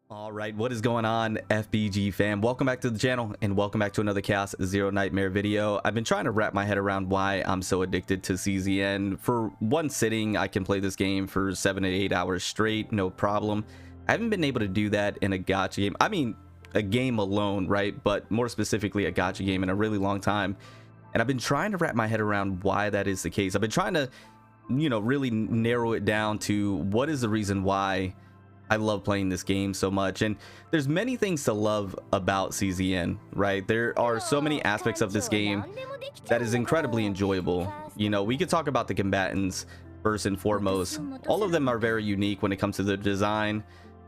All right, what is going on, FBG fam? Welcome back to the channel and welcome back to another Chaos Zero Nightmare video. I've been trying to wrap my head around why I'm so addicted to CZN. For one sitting, I can play this game for 7 to 8 hours straight, no problem. I haven't been able to do that in a gacha game. I mean, a game alone, right? But more specifically, a gacha game in a really long time. And I've been trying to wrap my head around why that is the case. I've been trying to, really narrow it down to what is the reason why I love playing this game so much. And there's many things to love about CZN, right? There are so many aspects of this game that is incredibly enjoyable. We could talk about the combatants first and foremost. All of them are very unique when it comes to their design,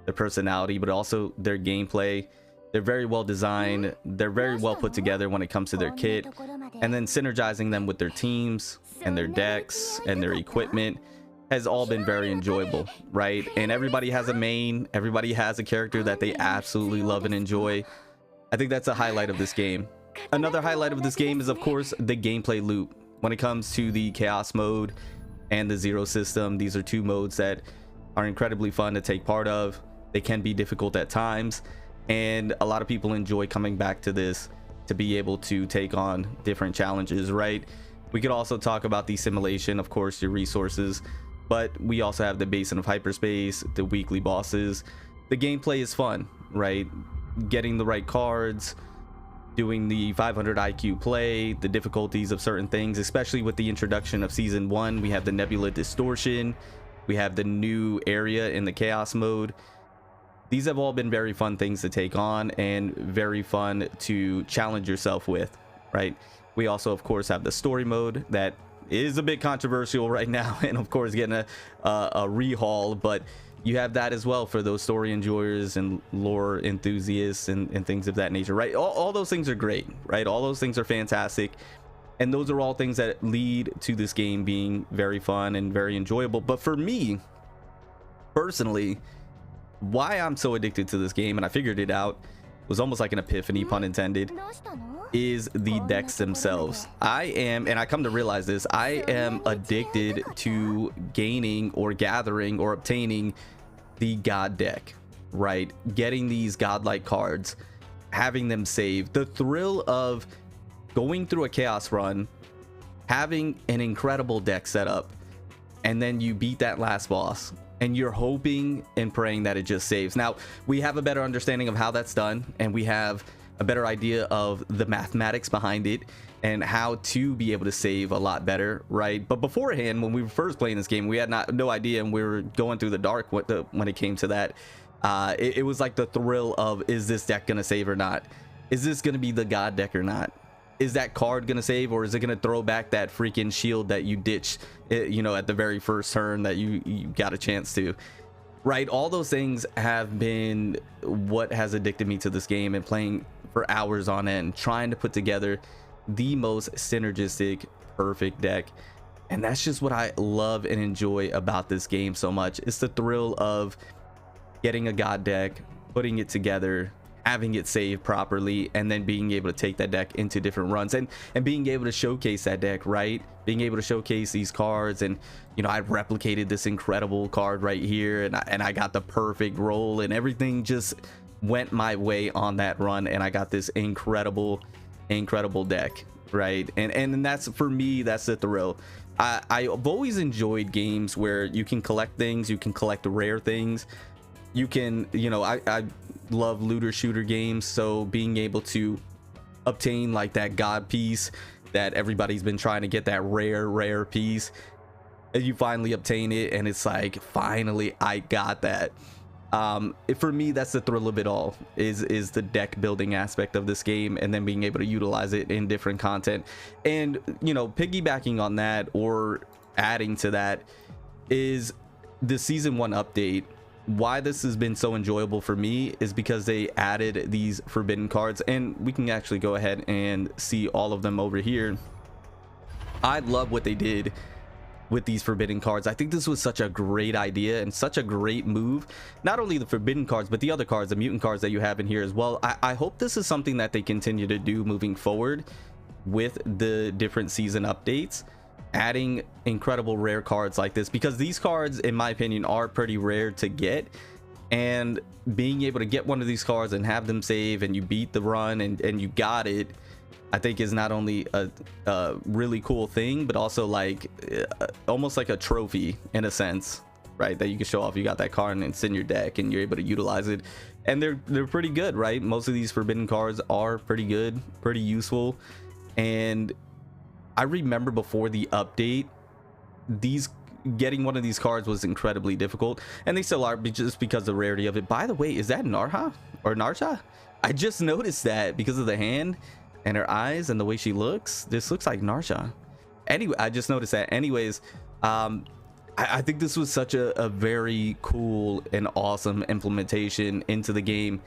their personality, but also their gameplay. They're very well designed. They're very well put together when it comes to their kit, and then synergizing them with their teams and their decks and their equipment has all been very enjoyable, right? And everybody has a main, everybody has a character that they absolutely love and enjoy. I think that's a highlight of this game. Another highlight of this game is, of course, the gameplay loop. When it comes to the chaos mode and the zero system, these are two modes that are incredibly fun to take part of. They can be difficult at times, and a lot of people enjoy coming back to this to be able to take on different challenges, right? We could also talk about the simulation, of course, your resources, but we also have the basin of hyperspace, the weekly bosses. The gameplay is fun, right? Getting the right cards, doing the 500 IQ play, the difficulties of certain things, especially with the introduction of season 1. We have the nebula distortion, we have the new area in the chaos mode. These have all been very fun things to take on and very fun to challenge yourself with, right? We also, of course, have the story mode that is a bit controversial right now, and of course getting a rehaul, but you have that as well for those story enjoyers and lore enthusiasts and things of that nature, right? All those things are great, right? All those things are fantastic, and those are all things that lead to this game being very fun and very enjoyable. But for me personally, why I'm so addicted to this game, and I figured it out, was almost like an epiphany, pun intended, is the decks themselves. And I come to realize this, I am addicted to gaining or gathering or obtaining the god deck, right? Getting these godlike cards, having them saved, the thrill of going through a chaos run, having an incredible deck set up, and then you beat that last boss and you're hoping and praying that it just saves. Now, we have a better understanding of how that's done, and we have a better idea of the mathematics behind it and how to be able to save a lot better, right? But beforehand, when we were first playing this game, we had no idea, and we were going through the dark when it came to that. It was like the thrill of, is this deck gonna save or not? Is this gonna be the god deck or not? Is that card gonna save, or is it gonna throw back that freaking shield that you ditched, at the very first turn that you got a chance to, right? All those things have been what has addicted me to this game, and playing for hours on end, trying to put together the most synergistic, perfect deck. And that's just what I love and enjoy about this game so much. It's the thrill of getting a god deck, putting it together, having it saved properly, and then being able to take that deck into different runs and being able to showcase that deck, right? Being able to showcase these cards. And I replicated this incredible card right here, and I got the perfect roll, and everything just went my way on that run, and I got this incredible deck, right? And that's, for me, that's the thrill. I've always enjoyed games where you can collect things, you can collect rare things, you can, I love looter shooter games, so being able to obtain like that god piece that everybody's been trying to get, that rare piece, and you finally obtain it, and it's like, finally I got that. For me, that's the thrill of it all, is the deck building aspect of this game, and then being able to utilize it in different content. And piggybacking on that, or adding to that, is the season 1 update. Why this has been so enjoyable for me is because they added these forbidden cards, and we can actually go ahead and see all of them over here. I love what they did with these forbidden cards. I think this was such a great idea and such a great move. Not only the forbidden cards, but the other cards, the mutant cards that you have in here as well. I hope this is something that they continue to do moving forward with the different season updates, adding incredible rare cards like this, because these cards, in my opinion, are pretty rare to get. and being able to get one of these cards and have them save, and you beat the run and you got it, I think is not only a really cool thing, but also like almost like a trophy in a sense, right? That you can show off you got that card and it's in your deck and you're able to utilize it. And they're pretty good, right? Most of these forbidden cards are pretty good, pretty useful. And I remember before the update, getting one of these cards was incredibly difficult, and they still are, just because of the rarity of it. By the way, is that Narha or Narsha? I just noticed that because of the hand and her eyes and the way she looks. This looks like Narsha. Anyway, I just noticed that. Anyways, I think this was such a very cool and awesome implementation into the game,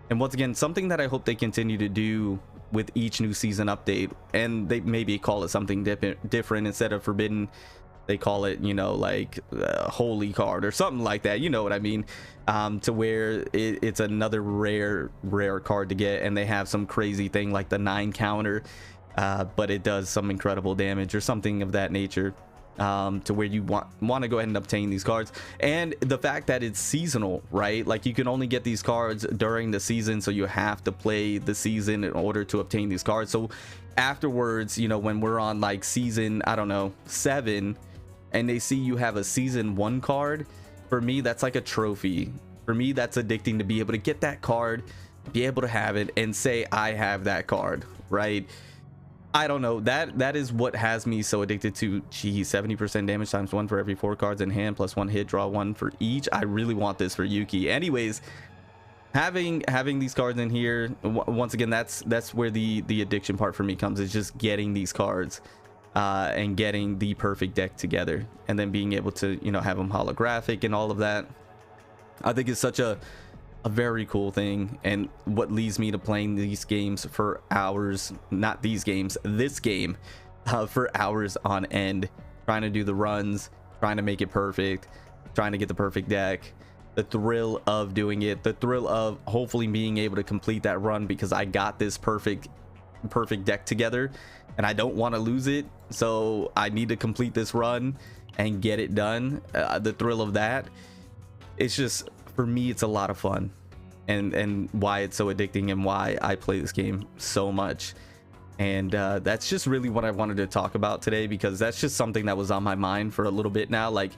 and once again, something that I hope they continue to do with each new season update. And they maybe call it something different. Instead of forbidden, they call it, you know, like holy card or something like that, you know what I mean, to where it's another rare card to get, and they have some crazy thing like the 9 counter, but it does some incredible damage or something of that nature, to where you want to go ahead and obtain these cards. And the fact that it's seasonal, right? Like you can only get these cards during the season, so you have to play the season in order to obtain these cards. So afterwards, you know, when we're on like season, I don't know, 7, and they see you have a season 1 card, for me that's like a trophy. For me, that's addicting to be able to get that card, be able to have it and say I have that card, right? I don't know, that is what has me so addicted to. Geez, 70% damage times 1 for every 4 cards in hand, plus 1 hit, draw 1 for each. I really want this for Yuki. Anyways, having these cards in here, once again, that's where the addiction part for me comes, is just getting these cards and getting the perfect deck together, and then being able to, you know, have them holographic and all of that. I think it's such a very cool thing, and what leads me to playing these games for hours. Not these games, this game, for hours on end, trying to do the runs, trying to make it perfect, trying to get the perfect deck. The thrill of doing it, the thrill of hopefully being able to complete that run because I got this perfect deck together and I don't want to lose it, so I need to complete this run and get it done. The thrill of that, it's just, for me, it's a lot of fun, and why it's so addicting and why I play this game so much. And that's just really what I wanted to talk about today, because that's just something that was on my mind for a little bit now. Like,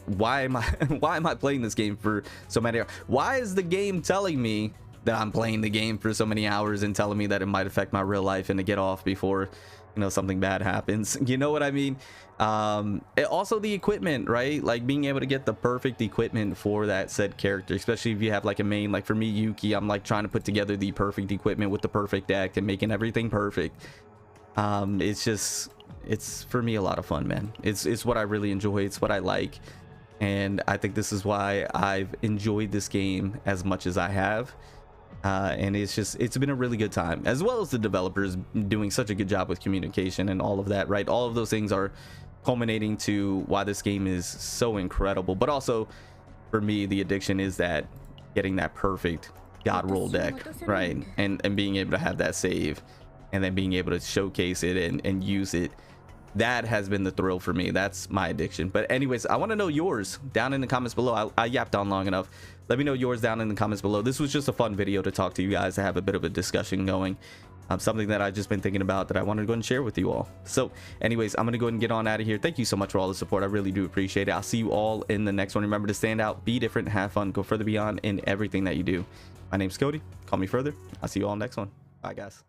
why am I playing this game for so many hours? Why is the game telling me that I'm playing the game for so many hours and telling me that it might affect my real life and to get off before, you know, something bad happens? You know what I mean? Also the equipment, right? Like being able to get the perfect equipment for that said character, especially if you have like a main, like for me, Yuki, I'm like trying to put together the perfect equipment with the perfect deck and making everything perfect. It's for me a lot of fun, man. It's what I really enjoy. It's what I like. And I think this is why I've enjoyed this game as much as I have. And it's been a really good time, as well as the developers doing such a good job with communication and all of that, right? All of those things are culminating to why this game is so incredible. But also for me, the addiction is that getting that perfect god roll deck, right? And being able to have that save and then being able to showcase it and use it. That has been the thrill for me. That's my addiction. But anyways, I want to know yours down in the comments below. I yapped on long enough. Let me know yours down in the comments below. This was just a fun video to talk to you guys, to have a bit of a discussion going. Something that I've just been thinking about that I wanted to go and share with you all. So anyways, I'm going to go ahead and get on out of here. Thank you so much for all the support. I really do appreciate it. I'll see you all in the next one. Remember to stand out, be different, have fun, go further beyond in everything that you do. My name's Cody. Call me further. I'll see you all next one. Bye, guys.